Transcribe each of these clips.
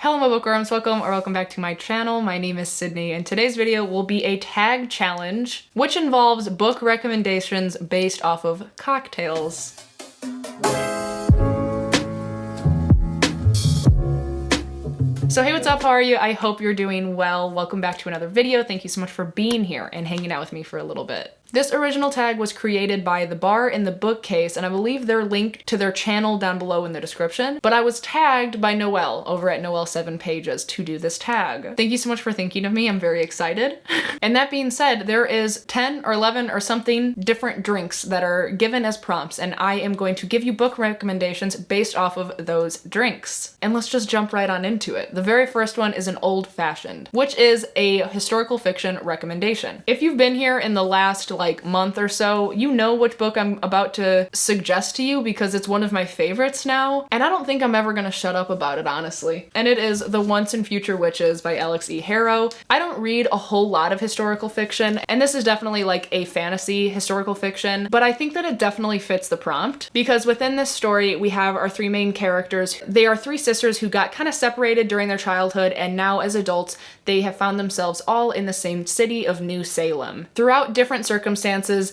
Hello my bookworms, welcome back to my channel. My name is Sydney and today's video will be a tag challenge which involves book recommendations based off of cocktails. So hey, what's up? How are you? I hope you're doing well. Welcome back to another video. Thank you so much for being here and hanging out with me for a little bit. This original tag was created by The Bar in the Bookcase, and I believe they're linked to their channel down below in the description, but I was tagged by Noelle over at Noelle7Pages to do this tag. Thank you so much for thinking of me. I'm very excited. And that being said, there is 10 or 11 or something different drinks that are given as prompts, and I am going to give you book recommendations based off of those drinks. And let's just jump right on into it. The very first one is an old fashioned, which is a historical fiction recommendation. If you've been here in the last month or so, you know which book I'm about to suggest to you because it's one of my favorites now, and I don't think I'm ever gonna shut up about it, honestly. And it is The Once and Future Witches by Alex E. Harrow. I don't read a whole lot of historical fiction, and this is definitely like a fantasy historical fiction, but I think that it definitely fits the prompt because within this story we have our three main characters. They are three sisters who got kind of separated during their childhood, and now as adults they have found themselves all in the same city of New Salem. Throughout different circumstances,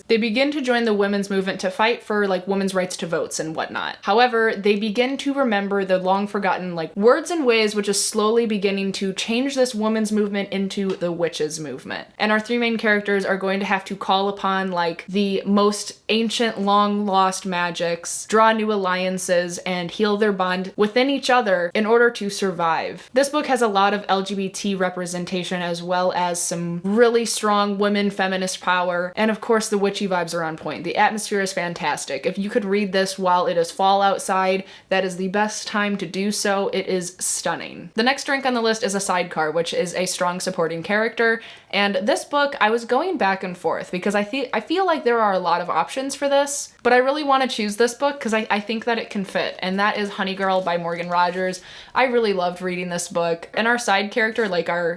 they begin to join the women's movement to fight for women's rights to votes and whatnot. However, they begin to remember the long forgotten words and ways, which is slowly beginning to change this women's movement into the witches movement. And our three main characters are going to have to call upon the most ancient long lost magics, draw new alliances, and heal their bond within each other in order to survive. This book has a lot of LGBT representation as well as some really strong women feminist power, and of course the witchy vibes are on point. The atmosphere is fantastic. If you could read this while it is fall outside, that is the best time to do so. It is stunning. The next drink on the list is a Sidecar, which is a strong supporting character, and this book I was going back and forth because I feel like there are a lot of options for this, but I really want to choose this book because I think that it can fit, and that is Honey Girl by Morgan Rogers. I really loved reading this book, and our side character,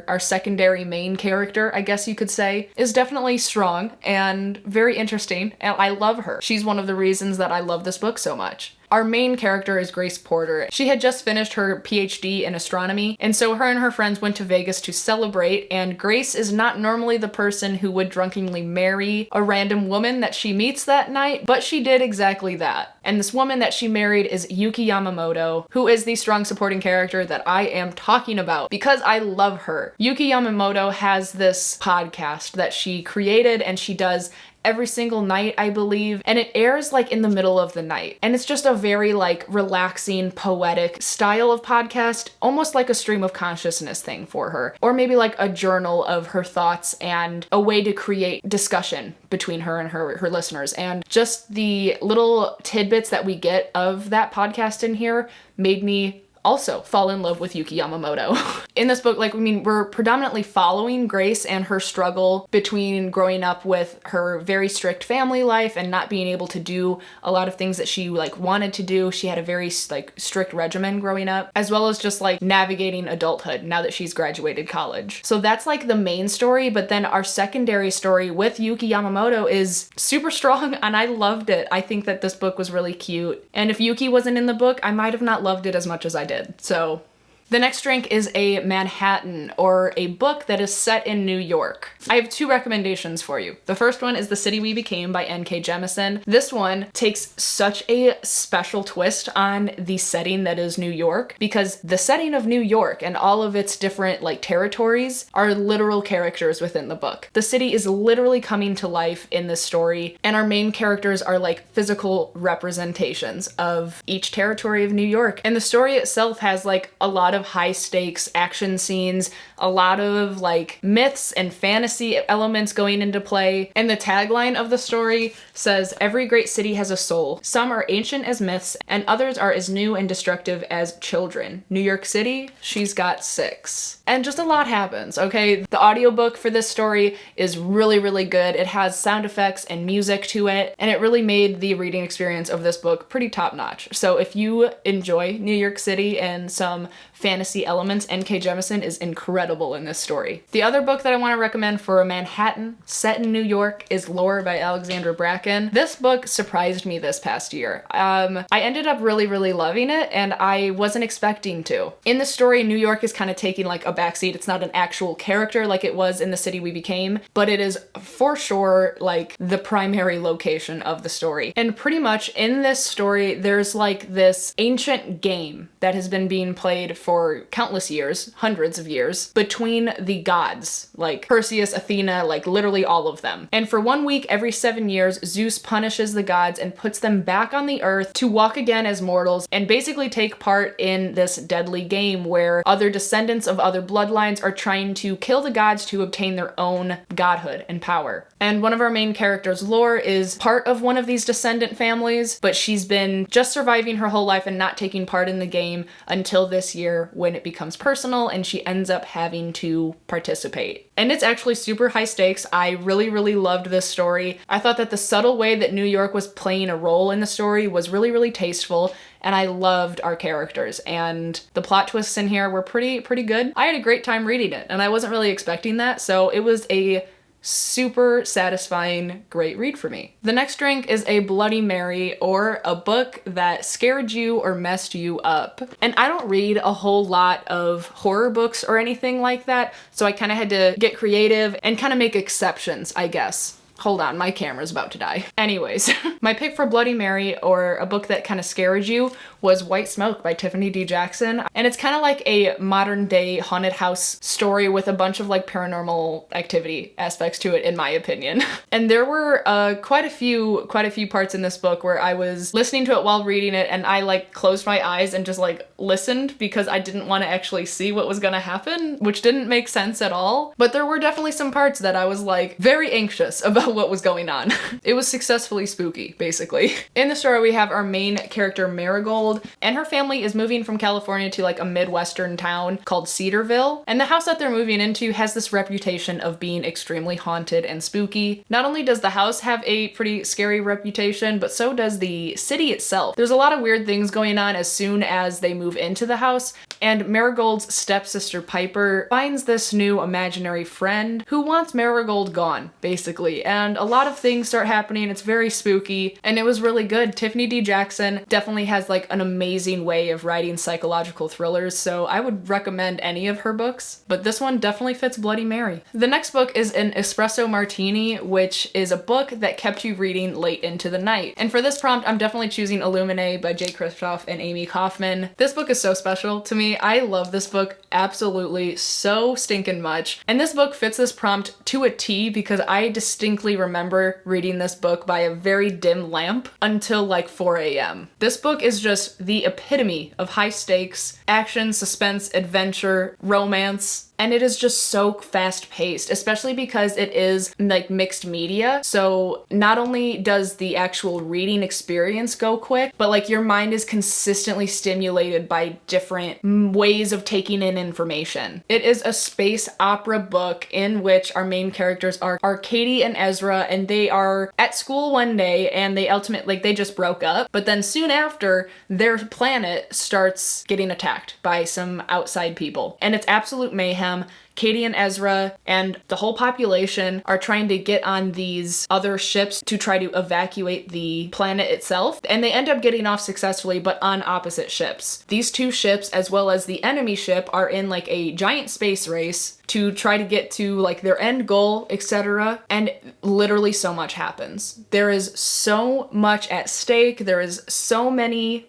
our secondary main character, I guess you could say, is definitely strong and very interesting, and I love her. She's one of the reasons that I love this book so much. Our main character is Grace Porter. She had just finished her PhD in astronomy, and so her and her friends went to Vegas to celebrate, and Grace is not normally the person who would drunkenly marry a random woman that she meets that night, but she did exactly that. And this woman that she married is Yuki Yamamoto, who is the strong supporting character that I am talking about because I love her. Yuki Yamamoto has this podcast that she created and she does every single night, I believe, and it airs in the middle of the night. And it's just a very relaxing, poetic style of podcast, almost like a stream of consciousness thing for her. Or maybe a journal of her thoughts and a way to create discussion between her and her listeners. And just the little tidbits that we get of that podcast in here made me also fall in love with Yuki Yamamoto. In this book, we're predominantly following Grace and her struggle between growing up with her very strict family life and not being able to do a lot of things that she wanted to do. She had a very strict regimen growing up, as well as just navigating adulthood now that she's graduated college. So that's the main story, but then our secondary story with Yuki Yamamoto is super strong and I loved it. I think that this book was really cute. And if Yuki wasn't in the book, I might have not loved it as much as I did. So the next drink is a Manhattan, or a book that is set in New York. I have two recommendations for you. The first one is The City We Became by N.K. Jemisin. This one takes such a special twist on the setting that is New York, because the setting of New York and all of its different territories are literal characters within the book. The city is literally coming to life in this story, and our main characters are physical representations of each territory of New York. And the story itself has a lot of high stakes action scenes, a lot of myths and fantasy elements going into play. And the tagline of the story says, "Every great city has a soul. Some are ancient as myths and others are as new and destructive as children. New York City, she's got 6." And just a lot happens, okay? The audiobook for this story is really, really good. It has sound effects and music to it, and it really made the reading experience of this book pretty top notch. So if you enjoy New York City and some fantasy elements. N.K. Jemisin is incredible in this story. The other book that I want to recommend for a Manhattan set in New York is Lore by Alexandra Bracken. This book surprised me this past year. I ended up really, really loving it, and I wasn't expecting to. In the story, New York is kind of taking like a backseat. It's not an actual character like it was in The City We Became, but it is for sure like the primary location of the story. And pretty much in this story, there's like this ancient game that has been being played for countless years, hundreds of years, between the gods, like Perseus, Athena, like literally all of them. And for 1 week every 7 years, Zeus punishes the gods and puts them back on the earth to walk again as mortals and basically take part in this deadly game where other descendants of other bloodlines are trying to kill the gods to obtain their own godhood and power. And one of our main characters, Lore, is part of one of these descendant families, but she's been just surviving her whole life and not taking part in the game until this year when it becomes personal and she ends up having to participate. And it's actually super high stakes. I really, really loved this story. I thought that the subtle way that New York was playing a role in the story was really, really tasteful, and I loved our characters, and the plot twists in here were pretty good. I had a great time reading it, and I wasn't really expecting that, so it was a super satisfying, great read for me. The next drink is a Bloody Mary, or a book that scared you or messed you up. And I don't read a whole lot of horror books or anything like that, so I kind of had to get creative and kind of make exceptions, I guess. Hold on, my camera's about to die. Anyways, my pick for Bloody Mary, or a book that kind of scared you, was White Smoke by Tiffany D. Jackson. And it's kind of like a modern day haunted house story with a bunch of like paranormal activity aspects to it, in my opinion. And there were quite a few parts in this book where I was listening to it while reading it, and I like closed my eyes and just like listened because I didn't want to actually see what was gonna happen, which didn't make sense at all. But there were definitely some parts that I was like very anxious about what was going on. It was successfully spooky, basically. In the story, we have our main character, Marigold, and her family is moving from California to like a Midwestern town called Cedarville. And the house that they're moving into has this reputation of being extremely haunted and spooky. Not only does the house have a pretty scary reputation, but so does the city itself. There's a lot of weird things going on as soon as they move into the house, and Marigold's stepsister Piper finds this new imaginary friend who wants Marigold gone, basically. And a lot of things start happening. It's very spooky, and it was really good. Tiffany D. Jackson definitely has like an amazing way of writing psychological thrillers, so I would recommend any of her books, but this one definitely fits Bloody Mary. The next book is an Espresso Martini, which is a book that kept you reading late into the night. And for this prompt, I'm definitely choosing Illuminae by Jay Kristoff and Amy Kaufman. This book is so special to me. I love this book absolutely so stinking much. And this book fits this prompt to a T because I distinctly remember reading this book by a very dim lamp until like 4 a.m. This book is just the epitome of high stakes, action, suspense, adventure, romance. And it is just so fast paced, especially because it is like mixed media. So not only does the actual reading experience go quick, but like your mind is consistently stimulated by different ways of taking in information. It is a space opera book in which our main characters are Katie and Ezra, and they are at school one day and they ultimately, like they just broke up. But then soon after, their planet starts getting attacked by some outside people. And it's absolute mayhem. Katie and Ezra and the whole population are trying to get on these other ships to try to evacuate the planet itself, and they end up getting off successfully, but on opposite ships. These two ships, as well as the enemy ship, are in like a giant space race to try to get to like their end goal, etc. And literally so much happens. There is so much at stake. There is so many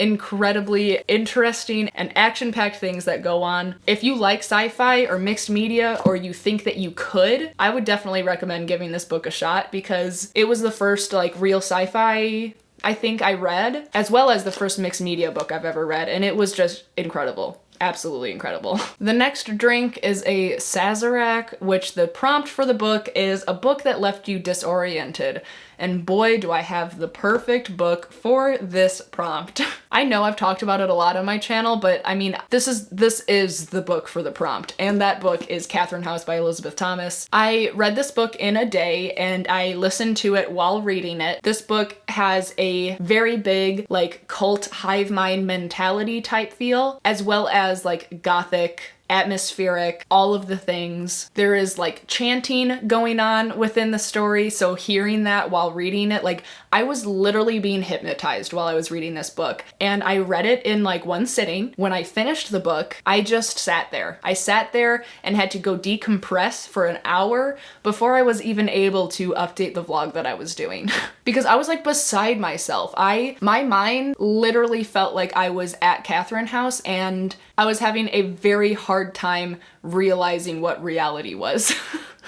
incredibly interesting and action-packed things that go on. If you like sci-fi or mixed media, or you think that you could, I would definitely recommend giving this book a shot because it was the first like real sci-fi I think I read, as well as the first mixed media book I've ever read, and it was just incredible. Absolutely incredible. The next drink is a Sazerac, which the prompt for the book is a book that left you disoriented. and boy, do I have the perfect book for this prompt. I know I've talked about it a lot on my channel, but I mean, this is the book for the prompt, and that book is Catherine House by Elizabeth Thomas. I read this book in a day, and I listened to it while reading it. This book has a very big, like, cult hive mind mentality type feel, as well as like gothic, atmospheric, all of the things. There is like chanting going on within the story, so hearing that while reading it, like, I was literally being hypnotized while I was reading this book. And I read it in like one sitting. When I finished the book, I just sat there. I sat there and had to go decompress for an hour before I was even able to update the vlog that I was doing. Because I was like beside myself. My mind literally felt like I was at Catherine House, and I was having a very hard time realizing what reality was.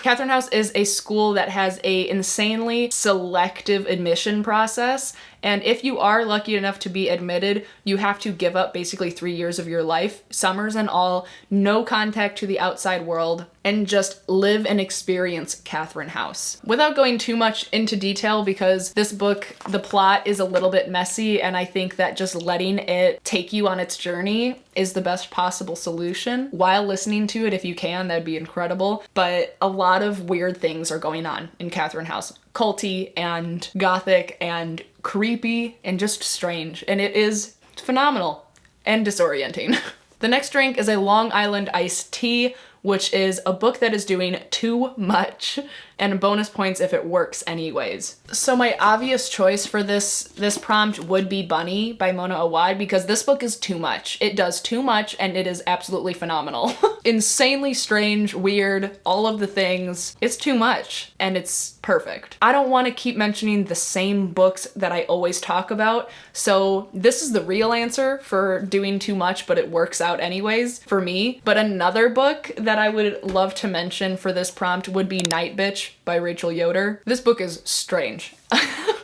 Catherine House is a school that has a insanely selective admission process, and if you are lucky enough to be admitted, you have to give up basically 3 years of your life, summers and all, no contact to the outside world, and just live and experience Catherine House. Without going too much into detail, because this book, the plot is a little bit messy, and I think that just letting it take you on its journey is the best possible solution. While listening to it, if you can, that'd be incredible. But a lot of weird things are going on in Catherine House. Culty and gothic and creepy and just strange. And it is phenomenal and disorienting. The next drink is a Long Island iced tea, which is a book that is doing too much, and bonus points if it works anyways. So my obvious choice for this prompt would be Bunny by Mona Awad, because this book is too much. It does too much, and it is absolutely phenomenal. Insanely strange, weird, all of the things. It's too much, and it's perfect. I don't want to keep mentioning the same books that I always talk about, so this is the real answer for doing too much, but it works out anyways for me. But another book that I would love to mention for this prompt would be Night Bitch by Rachel Yoder. This book is strange,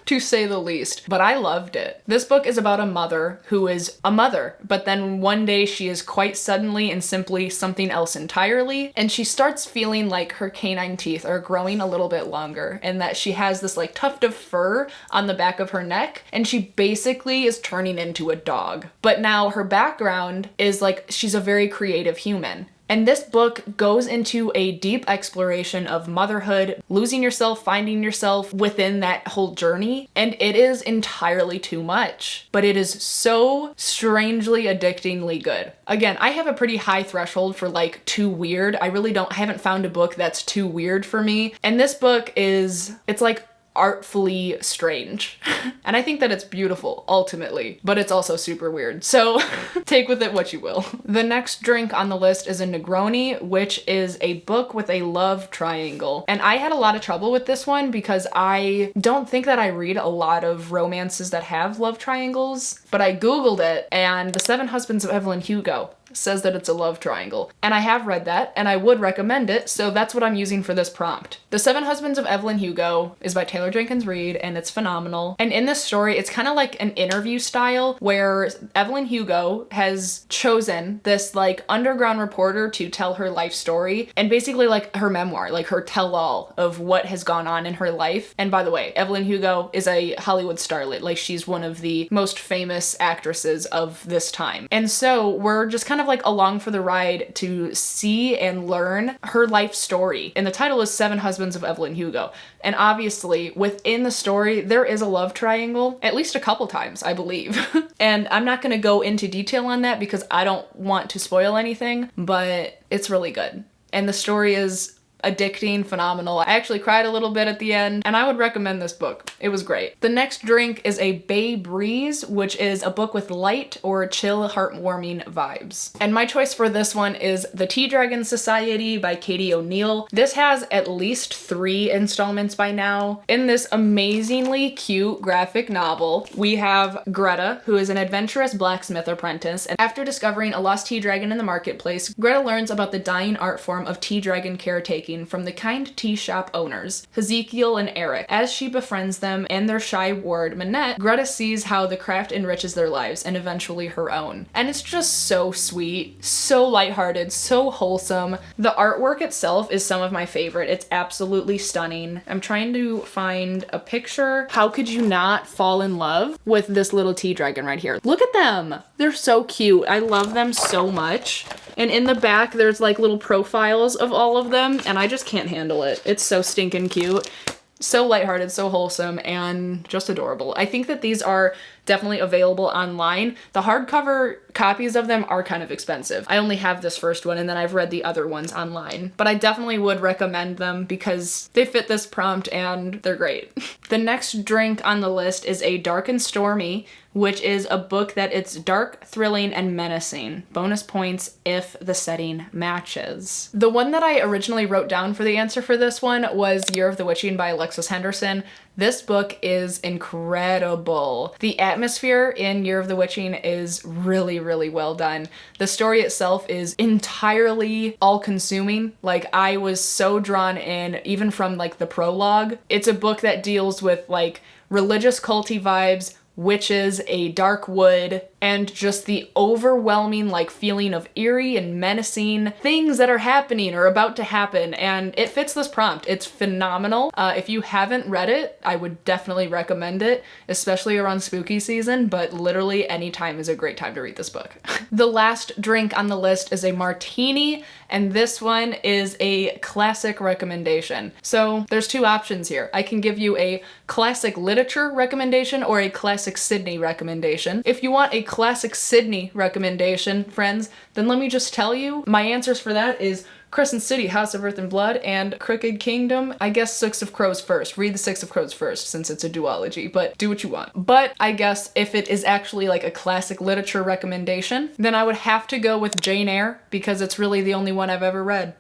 to say the least, but I loved it. This book is about a mother who is a mother, but then one day she is quite suddenly and simply something else entirely, and she starts feeling like her canine teeth are growing a little bit longer, and that she has this like tuft of fur on the back of her neck, and she basically is turning into a dog. But now her background is like she's a very creative human. And this book goes into a deep exploration of motherhood, losing yourself, finding yourself within that whole journey, and it is entirely too much. But it is so strangely addictingly good. Again, I have a pretty high threshold for like too weird. I haven't found a book that's too weird for me. And this book it's like artfully strange. And I think that it's beautiful, ultimately, but it's also super weird. So take with it what you will. The next drink on the list is a Negroni, which is a book with a love triangle. And I had a lot of trouble with this one because I don't think that I read a lot of romances that have love triangles, but I Googled it, and The Seven Husbands of Evelyn Hugo says that it's a love triangle. And I have read that, and I would recommend it, so that's what I'm using for this prompt. The Seven Husbands of Evelyn Hugo is by Taylor Jenkins Reid, and it's phenomenal. And in this story, it's kind of like an interview style where Evelyn Hugo has chosen this like underground reporter to tell her life story, and basically like her memoir, like her tell-all of what has gone on in her life. And by the way, Evelyn Hugo is a Hollywood starlet. Like, she's one of the most famous actresses of this time. And so we're just kind of like along for the ride to see and learn her life story. And the title is Seven Husbands of Evelyn Hugo. And obviously within the story, there is a love triangle, at least a couple times, I believe. And I'm not gonna go into detail on that because I don't want to spoil anything, but it's really good. And the story is addicting, phenomenal. I actually cried a little bit at the end, and I would recommend this book. It was great. The next drink is a Bay Breeze, which is a book with light or chill, heartwarming vibes. And my choice for this one is The Tea Dragon Society by Katie O'Neill. This has at least 3 installments by now. In this amazingly cute graphic novel, we have Greta, who is an adventurous blacksmith apprentice, and after discovering a lost tea dragon in the marketplace, Greta learns about the dying art form of tea dragon caretaking greeting from the kind tea shop owners, Ezekiel and Eric. As she befriends them and their shy ward, Minette, Greta sees how the craft enriches their lives and eventually her own. And it's just so sweet, so lighthearted, so wholesome. The artwork itself is some of my favorite. It's absolutely stunning. I'm trying to find a picture. How could you not fall in love with this little tea dragon right here? Look at them. They're so cute. I love them so much. And in the back, there's like little profiles of all of them, and I just can't handle it. It's so stinking cute. So lighthearted, so wholesome, and just adorable. I think that these are definitely available online. The hardcover copies of them are kind of expensive. I only have this first one, and then I've read the other ones online. But I definitely would recommend them because they fit this prompt and they're great. The next drink on the list is a Dark and Stormy, which is a book that it's dark, thrilling, and menacing. Bonus points if the setting matches. The one that I originally wrote down for the answer for this one was Year of the Witching by Alexis Henderson. This book is incredible. The atmosphere in Year of the Witching is really, really well done. The story itself is entirely all-consuming. Like, I was so drawn in, even from like the prologue. It's a book that deals with like religious culty vibes, witches, a dark wood, and just the overwhelming like feeling of eerie and menacing things that are happening or about to happen, and it fits this prompt. It's phenomenal. If you haven't read it, I would definitely recommend it, especially around spooky season, but literally any time is a great time to read this book. The last drink on the list is a martini, and this one is a classic recommendation. So there's two options here. I can give you a classic literature recommendation or a classic Sydney recommendation. If you want a classic Sydney recommendation, friends, then let me just tell you, my answers for that is Crescent City, House of Earth and Blood, and Crooked Kingdom. I guess Six of Crows first. Read the Six of Crows first, since it's a duology, but do what you want. But I guess if it is actually like a classic literature recommendation, then I would have to go with Jane Eyre, because it's really the only one I've ever read.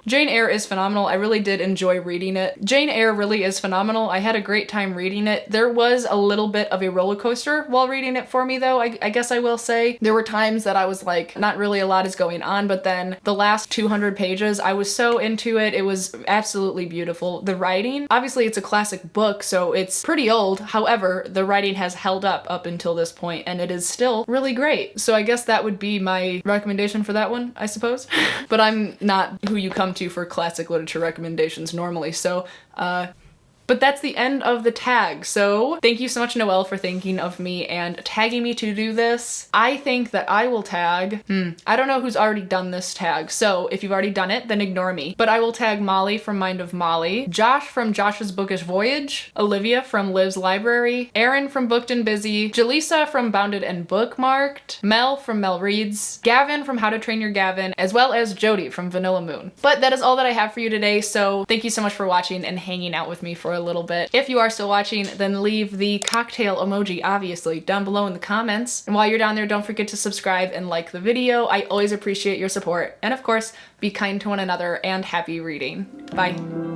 Jane Eyre is phenomenal. I really did enjoy reading it. Jane Eyre really is phenomenal. I had a great time reading it. There was a little bit of a roller coaster while reading it for me though, I guess I will say. There were times that I was like, not really a lot is going on, but then the last 200 pages, I was so into it. It was absolutely beautiful. The writing, obviously it's a classic book, so it's pretty old. However, the writing has held up until this point, and it is still really great. So I guess that would be my recommendation for that one, I suppose. But I'm not who you come to for classic literature recommendations normally, so but that's the end of the tag. So thank you so much, Noelle, for thinking of me and tagging me to do this. I think that I will tag, I don't know who's already done this tag, so if you've already done it, then ignore me. But I will tag Molly from Mind of Molly, Josh from Josh's Bookish Voyage, Olivia from Liv's Library, Erin from Booked and Busy, Jaleesa from Bounded and Bookmarked, Mel from Mel Reads, Gavin from How to Train Your Gavin, as well as Jody from Vanilla Moon. But that is all that I have for you today, so thank you so much for watching and hanging out with me for a little bit. If you are still watching, then leave the cocktail emoji, obviously, down below in the comments. And while you're down there, don't forget to subscribe and like the video. I always appreciate your support. And of course, be kind to one another and happy reading. Bye.